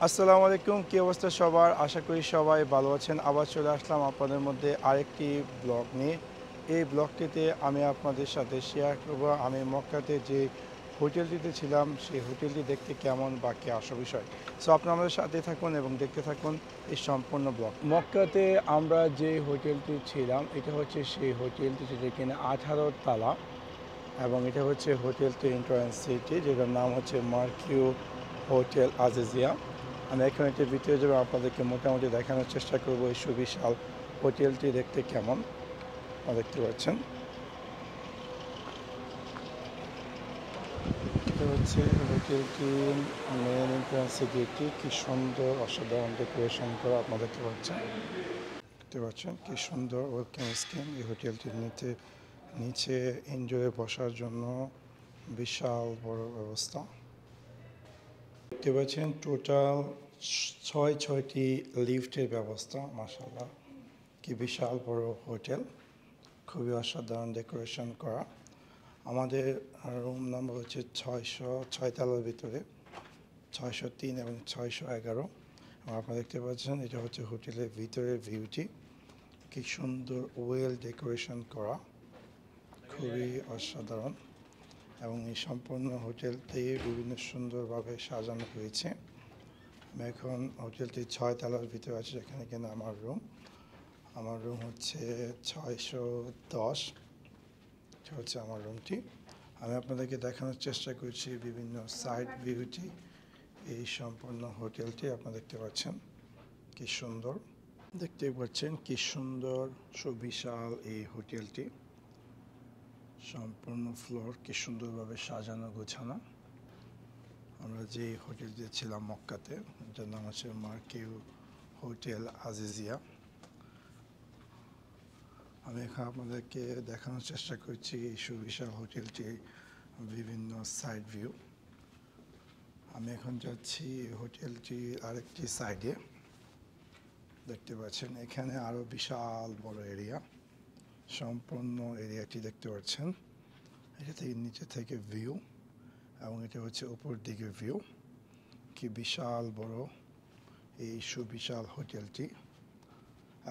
আসসালামু আলাইকুম, কি অবস্থা সবার? আশা করি সবাই ভালো আছেন। আবার চলে আসলাম আপনাদের মধ্যে আরেকটি ব্লগ নিয়ে। এই ব্লগটিতে আমি আপনাদের সাথে শেয়ার করব আমি মক্কাতে যে হোটেলটিতে ছিলাম সেই হোটেলটি দেখতে কেমন বা কি আসল বিষয়। সো আপনারা আমাদের সাথে থাকুন এবং দেখতে থাকুন এই সম্পূর্ণ ব্লগ। মক্কাতে আমরা যে হোটেলটি ছিলাম এটা হচ্ছে সেই হোটেলটি যেটা কিনা 18 তালা এবং এটা হচ্ছে হোটেলটি এন্ট্রান্স সিটি যেটার নাম হচ্ছে মার্কিউ হোটেল আজিজিয়া। আমি এখন একটি ভিতরে যাবো, আপনাদেরকে মোটামুটি দেখানোর চেষ্টা করবো এই সুবিশাল হোটেলটি দেখতে কেমন। আপনারা দেখতে পাচ্ছেন এটা হচ্ছে হোটেলটি মেন এন্ট্রান্স গেটটি, কি সুন্দর অসাধারণ ডেকোরেশন করা আপনারা দেখতে পাচ্ছেন কি সুন্দর ওয়েলকাম স্কিম। এই হোটেলটির নিচে এনজয়ে বসার জন্য বিশাল বড় ব্যবস্থা দেখতে পাচ্ছেন। টোটাল ছয়টি লিফটের ব্যবস্থা। মাশাআল্লাহ, কি বিশাল বড় হোটেল, খুবই অসাধারণ ডেকোরেশন করা। আমাদের রুম নাম্বার হচ্ছে 606 তলার ভিতরে 603 এবং 611। আপনারা দেখতে পাচ্ছেন এটা হচ্ছে হোটেলের ভিতরের ভিউটি, কি সুন্দর ওয়েল ডেকোরেশন করা, খুবই অসাধারণ। এবং এই সম্পূর্ণ হোটেলটি বিভিন্ন সুন্দরভাবে সাজানো হয়েছে। আমি এখন হোটেলটি 6 তলার ভিতরে আছি, যেখানে কিনা আমার রুম হচ্ছে 610। এটা হচ্ছে আমার রুমটি। আমি আপনাদেরকে দেখানোর চেষ্টা করছি বিভিন্ন সাইড ভিউটি। এই সম্পূর্ণ হোটেলটি আপনারা দেখতে পাচ্ছেন কি সুন্দর, দেখতে পাচ্ছেন কি সুন্দর সুবিশাল এই হোটেলটি। সম্পূর্ণ ফ্লোর কি সুন্দরভাবে সাজানো গোছানো। আমরা যে হোটেলটি ছিলাম মক্কাতে, যার নাম হচ্ছে মার্কিউ হোটেল আজিজিয়া। আমি এখন আপনাদেরকে দেখানোর চেষ্টা করছি এই সুবিশাল হোটেলটির বিভিন্ন সাইড ভিউ। আমি এখন যাচ্ছি হোটেলটির আরেকটি সাইডে, দেখতে পাচ্ছেন এখানে আরও বিশাল বড় এরিয়া। সম্পূর্ণ এরিয়াটি দেখতে পাচ্ছেন, এটা থেকে নিচে থেকে ভিউ এবং এটা হচ্ছে উপর দিকের ভিউ। কি বিশাল বড় এই সুবিশাল হোটেলটি,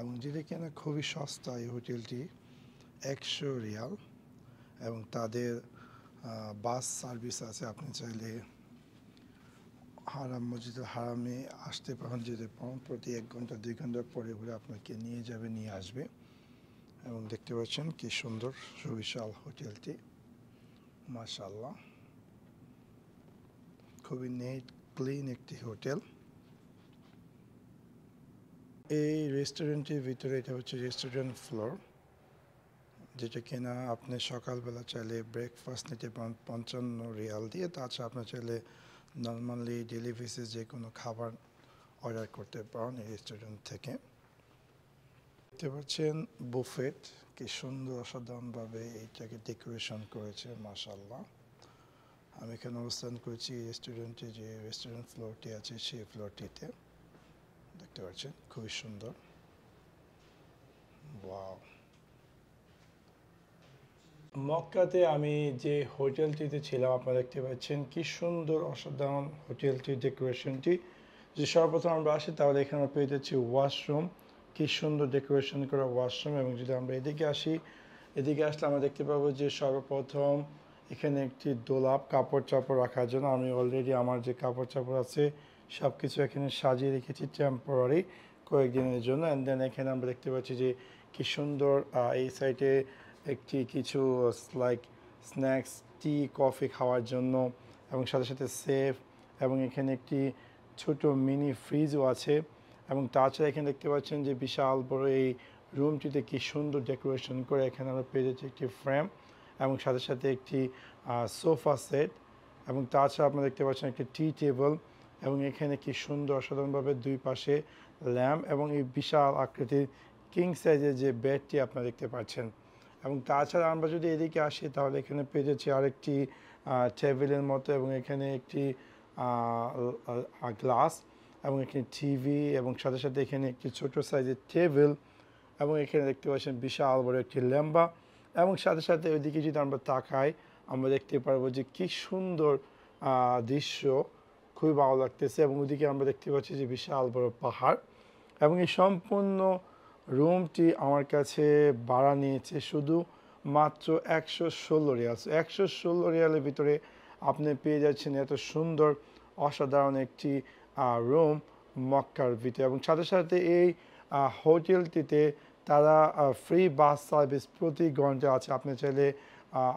এবং যেটা কিনা খুবই সস্তা। এই হোটেলটি 100 রিয়াল এবং তাদের বাস সার্ভিস আছে। আপনি চাইলে মসজিদুল হারামে আসতে পারেন, যেতে পারেন, প্রতি 1 ঘন্টা 2 ঘন্টা পরে ঘুরে আপনাকে নিয়ে যাবে, নিয়ে আসবে। এবং দেখতে পাচ্ছেন কি সুন্দর সুবিশাল হোটেলটি, মাশাআল্লাহ, খুবই নেট ক্লিন একটি হোটেল। এই রেস্টুরেন্টের ভিতরে এটা হচ্ছে রেস্টুরেন্ট ফ্লোর, যেটা কিনা আপনি সকালবেলা চাইলে ব্রেকফাস্ট নিতে পারেন 55 রিয়াল দিয়ে। তাছাড়া আপনি চাইলে নর্মালি ডেলি বেসিস যে কোনো খাবার অর্ডার করতে পারেন এই রেস্টুরেন্ট থেকে। দেখতে পাচ্ছেন বুফেট, কি সুন্দর অসাধারণভাবে এইটাকে ডেকোরেশন করেছে, মাশাআল্লাহ। আমি এখানে অবস্থান করছি রেস্টুরেন্টে, যে রেস্টুরেন্ট ফ্লোরটি আছে সেই ফ্লোরটিতে। দেখতে পাচ্ছেন খুবই সুন্দর, ওয়াও। মক্কাতে আমি যে হোটেলটিতে ছিলাম আপনারা দেখতে পাচ্ছেন কি সুন্দর অসাধারণ হোটেলটির ডেকোরেশনটি। যে সর্বপ্রথম আমরা আসি তাহলে এখানে আমরা পেয়ে যাচ্ছি ওয়াশরুম, কি সুন্দর ডেকোরেশন করা ওয়াশরুম। এবং যদি আমরা এদিকে আসি, এদিকে আসলে আমরা দেখতে পাবো যে সর্বপ্রথম এখানে একটি দোলাপ কাপড় চাপড় রাখার জন্য। আমি অলরেডি আমার যে কাপড় চাপড় আছে সব কিছু এখানে সাজিয়ে রেখেছি টেম্পোরারি কয়েকদিনের জন্য। অ্যান্ড দেন এখানে আমরা দেখতে পাচ্ছি যে কি সুন্দর এই সাইডে একটি কিছু লাইক স্ন্যাক্স, টি, কফি খাওয়ার জন্য, এবং সাথে সাথে সেফ, এবং এখানে একটি ছোট মিনি ফ্রিজও আছে। এবং তাছাড়া এখানে দেখতে পাচ্ছেন যে বিশাল বড় এই রুমটিতে কি সুন্দর ডেকোরেশন করে। এখানে আমরা পেয়ে যাচ্ছি একটি ফ্রেম এবং সাথে সাথে একটি সোফা সেট, এবং তাছাড়া আপনারা দেখতে পাচ্ছেন একটি টি টেবিল, এবং এখানে কি সুন্দর অসাধারণভাবে দুই পাশে ল্যাম্প, এবং এই বিশাল আকৃতির কিং সাইজের যে বেডটি আপনারা দেখতে পাচ্ছেন। এবং তাছাড়া আমরা যদি এদিকে আসি তাহলে এখানে পেয়ে যাচ্ছি আরেকটি টেবিলের মতো, এবং এখানে একটি গ্লাস, এবং এখানে টিভি, এবং সাথে সাথে এখানে একটি ছোট সাইজের টেবিল, এবং এখানে দেখতে পাচ্ছেন বিশাল বড় একটি ল্যাম্বা। এবং সাথে সাথে ওইদিকে যদি আমরা তাকাই আমরা দেখতে পারবো যে কি সুন্দর দৃশ্য, খুবই ভালো লাগতেছে। এবং ওদিকে আমরা দেখতে পাচ্ছি যে বিশাল বড় পাহাড়, এবং এই সম্পূর্ণ রুমটি আমার কাছে ভাড়া নিয়েছে শুধু মাত্র 116 রিয়াল। 116 রিয়ালের ভিতরে আপনি পেয়ে যাচ্ছেন এত সুন্দর অসাধারণ একটি রুম মক্কার ভিতরে। এবং সাথে সাথে এই হোটেলটিতে তারা ফ্রি বাস সার্ভিস প্রতি ঘন্টা আছে। আপনি চাইলে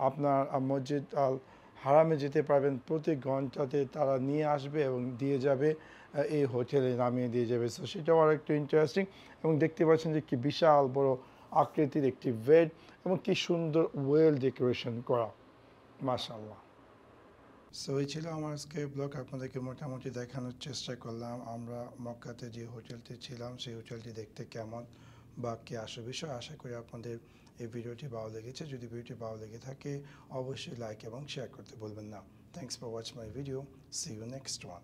আপনার মসজিদ আল হারামে যেতে পারবেন, প্রতি ঘন্টাতে তারা নিয়ে আসবে এবং দিয়ে যাবে, এই হোটেলে নামিয়ে দিয়ে যাবে। সো সেটাও আর একটু ইন্টারেস্টিং। এবং দেখতে পাচ্ছেন যে কি বিশাল বড় আকৃতির একটি বেড এবং কি সুন্দর ওয়েল ডেকোরেশন করা, মাশাআল্লাহ। সো এই ছিল আমার আজকে ব্লগ। আপনাদেরকে মোটামুটি দেখানোর চেষ্টা করলাম আমরা মক্কাতে যে হোটেলটি ছিলাম সেই হোটেলটি দেখতে কেমন বা কি আসে বিষয়। আশা করি আপনাদের এই ভিডিওটি ভালো লেগেছে। যদি ভিডিওটি ভালো লেগে থাকে অবশ্যই লাইক এবং শেয়ার করতে ভুলবেন না। Thanks for watch my video. See you next one.